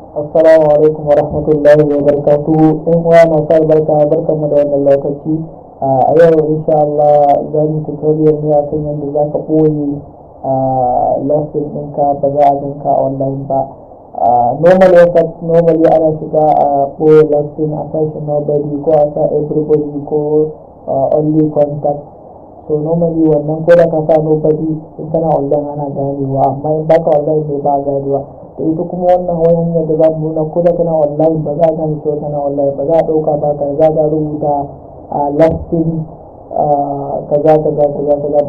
Assalamu alaikum wa rahmatullahi wa barakatuhu. In uwa masu albarka barkanmu da wannan lokaci. A yau insha Allah za mu tutorial ne akan yadda za ka ɓoye lesson ɗinka ba za a ganka online ba. Normally ana shiga a ɓoye lesson a sashi nobody ko a sa everybody ko only contact. So normally wannan ko da ka sa nobody in kana online ana ganewa, amma in baka online ne ba ganewa. To ita kuma wannan wayan yadda za mu nuna ko da kana online ba za a gane cewa kana online ba, za a ɗauka ba ka za ka rubuta lesson kaza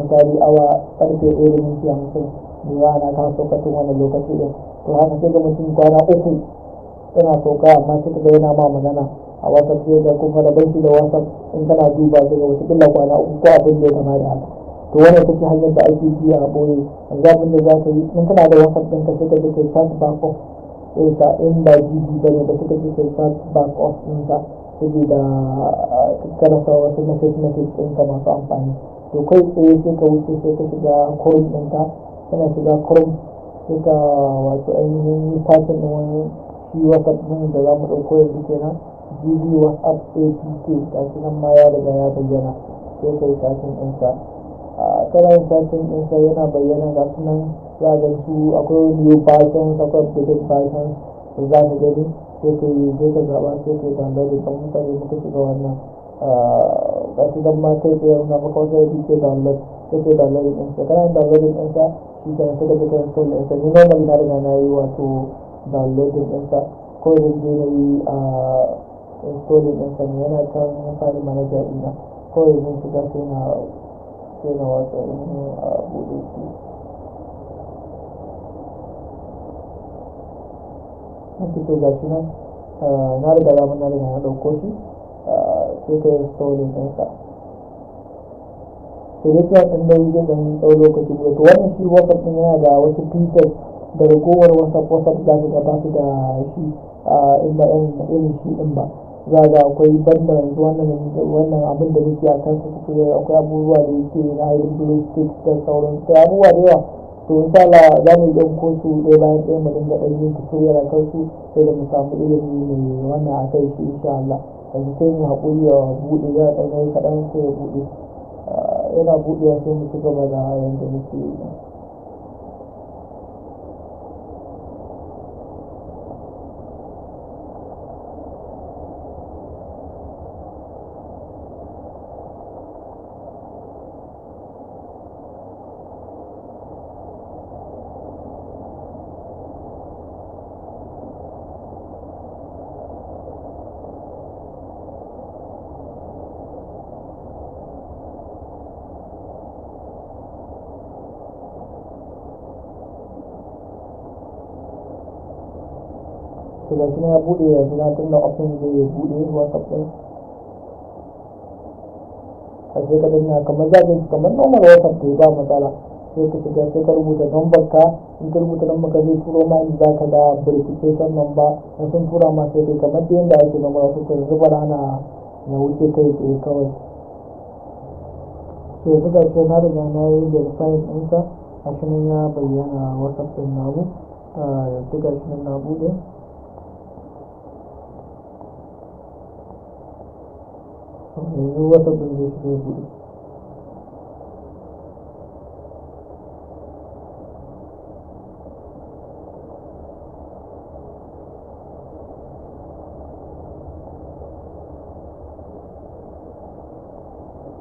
misali awa karfe 1:50 ne wa ana kan saukatin wannan lokaci din. To haka sai ga mutum kwana uku yana sauka amma sai ka ga yana ma magana a WhatsApp, sai ga kuma da shi da WhatsApp in kana duba sai ga wata killa kwana uku ko abin da ya kama da haka. To wannan ita ce hanyar da ake biya a boye. Yanzu abin da za ka yi in kana da WhatsApp ɗinka sai ka je kai chat back off ɗinsa, in ba GB ba ne ba sai ka je kai chat back off ɗinsa saboda kana sa wasu message ɗinka masu amfani. To kai tsaye sai ka wuce sai ka shiga Chrome ɗinka, kana shiga Chrome sai ka wato ainihin sashen ɗin wani shi WhatsApp ɗin da za mu ɗauko yanzu kenan, GB WhatsApp APK gashi nan ma ya riga ya bayyana, sai ka yi sashen ɗinsa. Kana yin sashen ɗinsa yana bayyana ga sunan za ga su akwai new versions, akwai updated versions da za ka gani, sai ka yi sai ka zaɓa sai ka yi downloading. Kamar misali muka shiga wannan gashi nan ma kai tsaye na maka wasu APK download, sai ka yi downloading ɗinsa. Kana yin downloading ɗinsa shi kenan sai ka je ka install ɗinsa. Ni normally na riga na yi wato downloading ɗinsa, ko da je na yi installing ɗinsa ne yana kan file manager ɗina, kawai zan shiga sai na wato ainihin buɗe shi. To gashi nan na riga na ɗauko shi, sai ka yi installing ɗinsa. To dai kiyar ɗan nauyi zai ɗan ɗau lokaci buɗe. To wannan shi WhatsApp ɗin yana da wasu features da ragowar WhatsApp za ka ga ba su da shi in ba irin shi ɗin ba. Za ga akwai banda yanzu wannan abin da muke a kan su tutorial, akwai abubuwa da yake na hidden blue sticks da sauran sai abubuwa da yawa. To insha Allah za mu yi ko su ɗaya bayan ɗaya mu dinga ɗan yin tutorial a kan su sai da mu samu ilimi mai wannan a kai shi insha Allah. Yanzu sai mu haƙuri ya buɗe, ya ɗan yi kaɗan sai ya buɗe. Yana buɗewa sai mu ci gaba da yadda muke yi. To gashi ya buɗe yanzu na tunda option zai ya buɗe WhatsApp ɗin. Sai ka danna kamar za ka yi kamar normal WhatsApp da ba matsala, sai ka shiga sai ka rubuta number ka, in ka rubuta number ka zai turo ma inda za ka da verification number, in sun tura ma sai kai kamar da yadda ake number wasu ka zuba rana na wuce kai tsaye kawai. To yanzu gashi na riga na yi verifying ɗinsa, gashi nan ya bayyana WhatsApp ɗin namu. Yanzu gashi nan na buɗe. Yanzu WhatsApp ɗin zai shiga buɗe.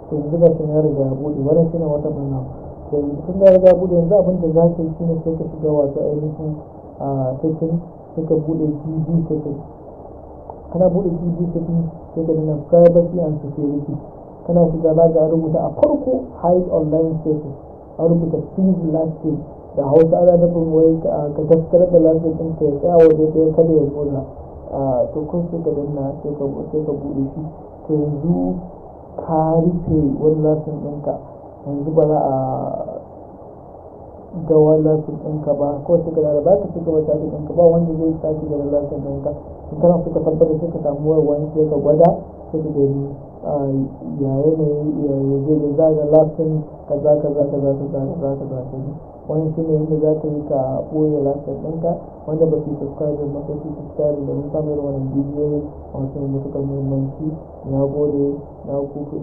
To yanzu gashi ya riga ya buɗe, wannan shine WhatsApp ɗin namu. To yanzu tun da ya riga buɗe yanzu abin da za ka yi shine sai ka shiga wato ainihin setting, sai ka buɗe GB setting. Kana buɗe GB setting sai ka danna privacy and security. Kana shiga za ka rubuta a farko hide online status, a rubuta freeze lasting da Hausa ana nufin wai ka daskarar da lasting ɗin ka ya tsaya waje ɗaya kada ya motsa. To kun sai ka danna sai ka buɗe shi. To yanzu ka rufe wani lasting ɗinka, yanzu ba za a ga lasin ɗinka ba, ko sai ka da ba ka ci gaba chatting ɗinka ba wanda zai tashi ga lasin ɗinka. In kana so ka tabbatar sai ka samu wayar wani sai ka gwada sai ka gani ya yanayi ya zai za ga lasin kaza kaza kaza kaza kaza kaza kaza. Wani shi ne yadda za ka yi ka ɓoye lasin ɗinka, wanda ba su yi subscribe ba sai su subscribe domin samun irin wannan bidiyoyi masu matuƙar muhimmanci. Na gode, na ku ku